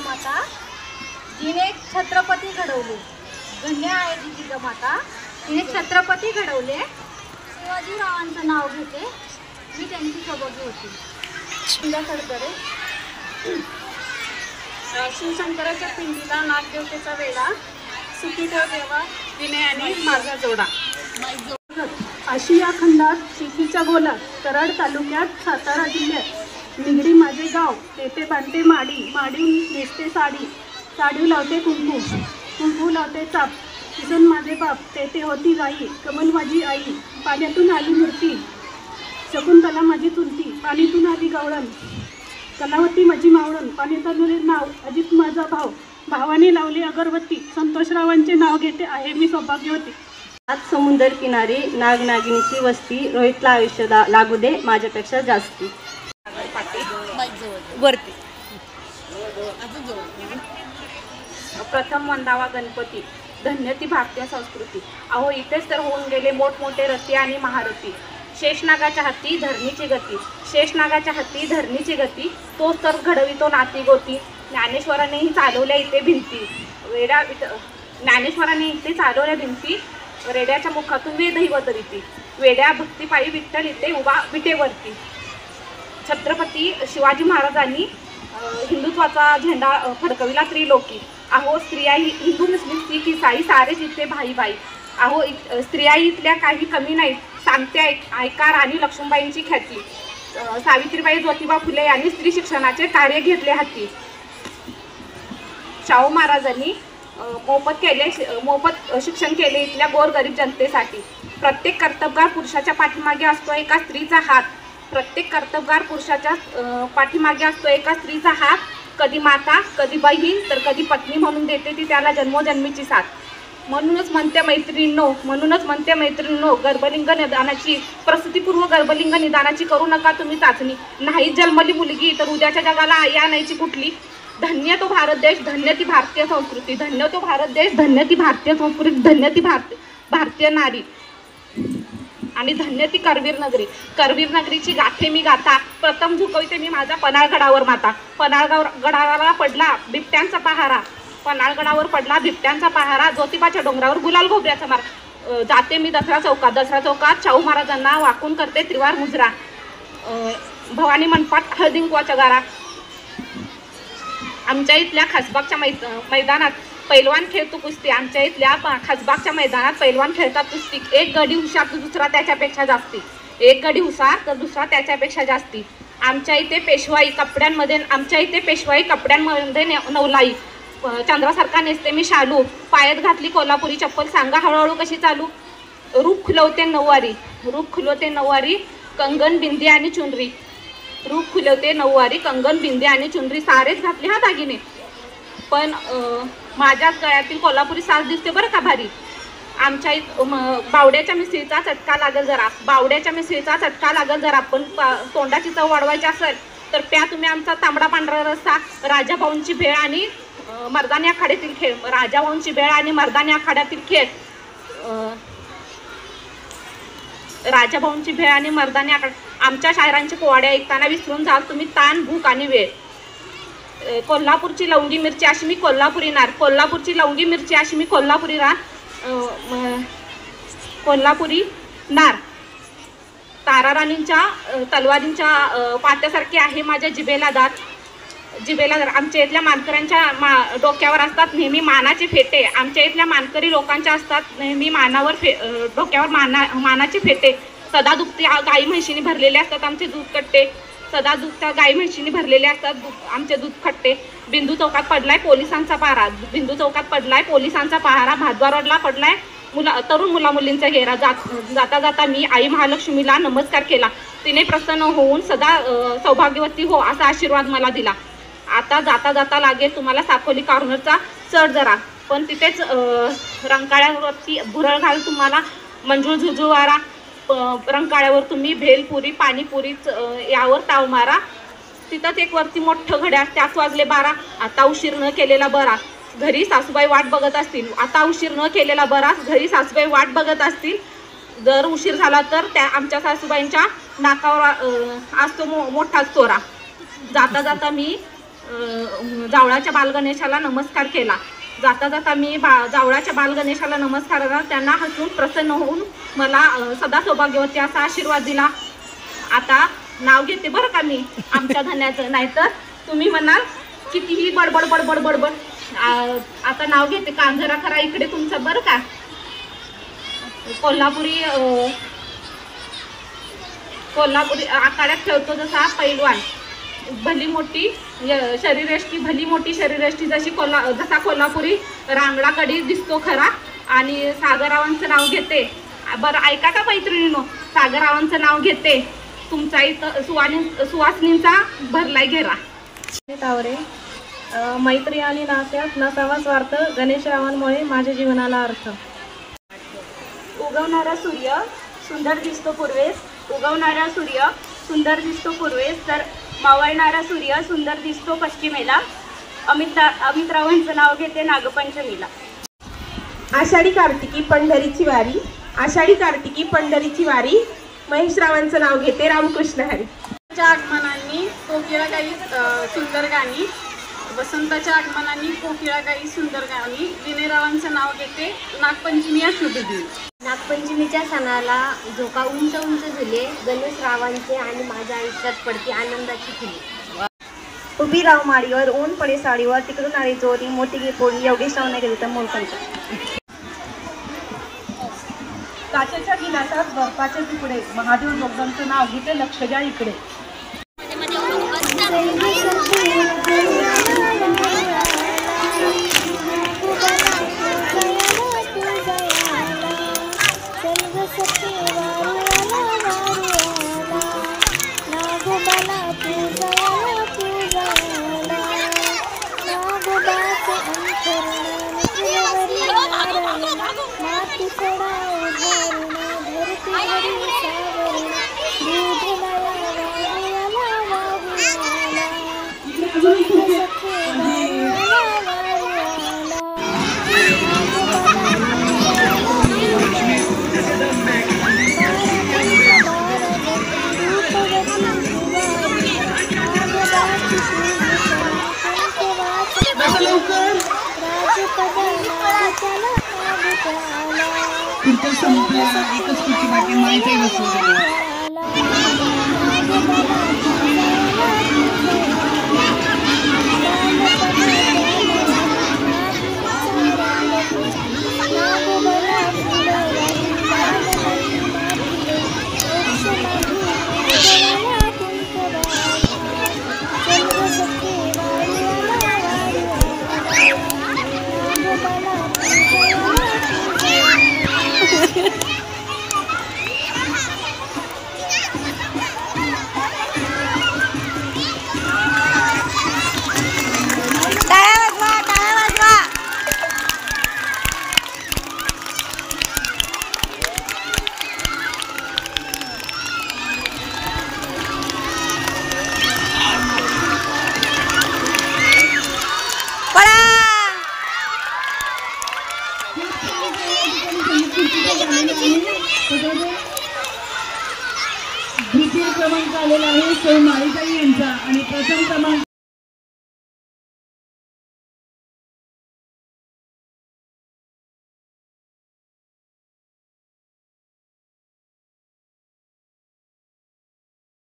जिजामाता, जिने छत्रपती घडवले. धन्य आहे ती जिजामाता, तिने छत्रपती घडवले. शिवाजीरावांचं नाव घेते, मी त्यांची सौभाग्य होती. खडकरे. शिवशंकराच्या पिंडीला नागदेवतेचा वेढा, सुखी ठेव देवा विनयाने माझा जोडा. आशिया खंडात शेतीच्या गोलात, कराड तालुक्यात सातारा जिल्ह्यात निगडी माझे गाव. तेथे बांधते माडी, माडी नेसते साडी, साडी लावते कुंकू, कुंकू लावते चाप. किसन माझे बाप, तेथे होती गाई. कमल माझी आई, पाण्यातून आली मूर्ती. शकुंतला माझी चुलती, पाणीतून आली गावळण. कलावती माझी मावळण, पाणीतून नाव. अजित माझा भाव, भावाने लावली अगरबत्ती. संतोषरावांचे नाव घेते, आहे मी सौभाग्यवती. आज समुद्र किनारी नागनागिनीची वस्ती. रोहितला आयुष्य लागू दे माझ्यापेक्षा जास्ती. वरती प्रथम वंदावा गणपती, धन्य ती भारतीय संस्कृती. अहो इथेच तर होऊन गेले मोठमोठे रथी आणि महारथी. शेषनागाच्या हाती धरणीची गती, शेषनागाच्या हाती धरणीची गती. तोच तर घडवितो नाती गोती. ज्ञानेश्वरानेही चालवल्या इथे भिंती, ज्ञानेश्वराने इथे चालवल्या भिंती. रेड्याच्या मुखातून वेदही वदरिती, वेड्या भक्तिपायी विठ्ठल इथे उभा विटेवरती. छत्रपती शिवाजी महाराजांनी हिंदुत्वाचा झेंडा फडकविला त्रिलोकी. अहो स्त्रिया हिंदू मुस्लिम सिख ईसाई सारेच इथे भाई भाई. अहो स्त्रिया इथल्या काही कमी नाहीत. सांगते ऐका राणी लक्ष्मीबाईंची ख्याती. सावित्रीबाई ज्योतिबा फुले यांनी स्त्री शिक्षणाचे कार्य घेतले हाती. शाहू महाराजांनी मोफत शिक्षण केले इथल्या गोरगरीब जनतेसाठी. प्रत्येक कर्तबगार पुरुषाच्या पाठीमागे असतो एका स्त्रीचा हात, प्रत्येक कर्तबगार पुरुषाच्या पाठीमागे असतो एका स्त्रीचा हात. कधी माता, कधी बहीण, तर कधी पत्नी म्हणून देते ती त्याला जन्मोजन्मीची साथ. म्हणूनच म्हणते मैत्रिणींनो, गर्भलिंग निदानाची, प्रसूतीपूर्व गर्भलिंग निदानाची करू नका तुम्ही चाचणी. नाही जन्मली मुलगी तर उद्याच्या जगाला आई आणायची कुठली. धन्य तो भारत देश, धन्य ती भारतीय संस्कृती. धन्य तो भारत देश, धन्य ती भारतीय संस्कृती. धन्य ती भारतीय नारी आणि धन्य ती करवीर नगरी. करवीर नगरीची गाथे मी गाथा, प्रथम झुकवते मी माझा पन्हाळगडावर माता. पन्हाळगडाला पडला बिबट्यांचा पहारा, पन्हाळगडावर पडला बिबट्यांचा पहारा. ज्योतिबाच्या डोंगरावर गुलाल गोबऱ्याचा मार. जाते मी दसरा चौकात शाहू महाराजांना वाकून करते त्रिवार मुजरा. भवानी मंडपात हळदी कुंकवाच्या गारा. आमच्या इथल्या खासबागच्या मैदानात पैलवान खेळतो कुस्ती. आमच्या इथल्या खासबागच्या मैदानात पैलवान खेळतात कुस्ती. एक गडी हुशार तर दुसरा त्याच्यापेक्षा जास्ती, एक गडी हुशार तर दुसरा त्याच्यापेक्षा जास्ती. आमच्या इथे पेशवाई कपड्यांमध्ये नवलाई. चंद्रासारखा नेसते मी शालू, पायात घातली कोल्हापुरी चप्पल. सांगा हळूहळू कशी चालू. रूप खुलवते नऊवारी, कंगन बिंदी आणि चुनरी. रूप खुलवते नऊवारी, कंगन बिंदी आणि चुनरी. सारेच घातले हा दागिने, पण माझ्याच गळ्यातील कोल्हापुरी साज दिसते बरं का भारी. आमच्या बावड्याच्या मिसळीचा चटका लागल जरा. पण तोंडाची चव वाढवायची असेल तर प्या तुम्ही आमचा तांबडा पांढरा रस्सा. राजाभाऊंची भेळ आणि मर्दानी आखाड्यातील खेळ. राजाभाऊंची भेळ आणि मर्दानी आखाडा. आमच्या शायरांचे पोवाडे ऐकताना विसरून जाल तुम्ही ताण, भूक आणि वेळ. कोल्हापूरची लवंगी मिरची अशी मी कोल्हापुरी नार. कोल्हापुरी नार. ताराराणींच्या तलवारींच्या पात्यासारखी आहे माझ्या जिभेला दात. आमच्या इथल्या मानकऱ्यांच्या डोक्यावर असतात नेहमी मानाचे फेटे. आमच्या इथल्या मानकरी लोकांच्या असतात नेहमी डोक्यावर मानाचे फेटे. सदा दुभत्या गाई म्हशींनी भरलेले असतात आमचे दूध कट्टे. आमचे दूध खट्टे. बिंदू चौकात पडलाय पोलिसांचा पहारा. भातवा रोडला पडलाय तरुण मुलामुलींचा घेरा. जाता जाता मी आई महालक्ष्मीला नमस्कार केला. तिने प्रसन्न होऊन सदा सौभाग्यवती हो असा आशीर्वाद मला दिला. आता जाता जाता लागेल तुम्हाला साकोली कॉर्नरचा चढ जरा, पण तिथेच रंकाळ्यावरती भुरळ घाल तुम्हाला मंजूळ झुजूवारा. रंकाळ्यावर तुम्ही भेलपुरी पाणीपुरी यावर ताव मारा. तिथंच एक वरती मोठं घड्याळ, त्याच वाजले 12. आता उशीर न केलेला बरा. घरी सासूबाई वाट बघत असतील. जर उशीर झाला तर त्या आमच्या सासूबाईंच्या नाकावर असतो मोठाच चोरा. जाता जाता मी जावळाच्या बालगणेशाला नमस्कार केला. जाता जाता मी जावळाच्या बालगणेशाला नमस्कार केला. त्यांना हसून प्रसन्न होऊन मला सदा सौभाग्यवती असा आशीर्वाद दिला. आता नाव घेते बरं का मी आमच्या धन्याचं, नाहीतर तुम्ही म्हणाल कितीही बडबड बडबड बडबड. आता नाव घेते. कान जरा करा इकडे तुमचं बरं का. कोल्हापुरी आखाड्यात खेळतो जसा पैलवान, भली मोठी शरीरयष्टी, भली मोठी शरीरयष्टी जसा कोल्हापुरी रांगडाकडी दिसतो खरा. आणि सागररावांचं नाव घेते. बरं ऐका का मैत्रिणीनो, सागररावांचं नाव घेते. तुमचा इथं सुवासिनींचा भरलाय घेरा. तावरे, मैत्री आणि नात्यात नसावा स्वार्थ, गणेशरावांमुळे माझ्या जीवनाला अर्थ. उगवणारा सूर्य सुंदर दिसतो पूर्वेस, उगवणारा सूर्य सुंदर दिसतो पूर्वेस, तर मावळणारा सूर्य सुंदर दिसतो पश्चिमेला. अमितरावांचं नाव घेते नागपंचमीला. आषाढी कार्तिकी पंढरीची वारी, आषाढी कार्तिकी पंढरीची वारी, महेशरावांचं नाव घेते रामकृष्ण हरी. आगमनांनी कोकिळा गाई सुंदर गाणी, वसंताच्या आगमनांनी कोकिळा गाई सुंदर गाणी. विनयरावांचं नाव घेते नागपंचमी या शुभ दिवशी. नागपंचमीच्या सणाला झोका उंच उंच झुले, गणेशरावांचे आणि माझ्या आयुष्यात पडती आनंदाची फुले. उभी राव माडीवर, ऊन पडे साडीवर, तिकडून आली चोरी, मोठी गे पोळी, एवढी श्रावण गेली तर मोलकंठ. काचेच्या गिलासात बर्फाचे तुकडे, महादेव जोगदांचं नाव घेते लक्ष द्या इकडे. द्वितीय क्रमांक आलेला आहे सौ माळीताई यांचा आणि प्रथम क्रमांक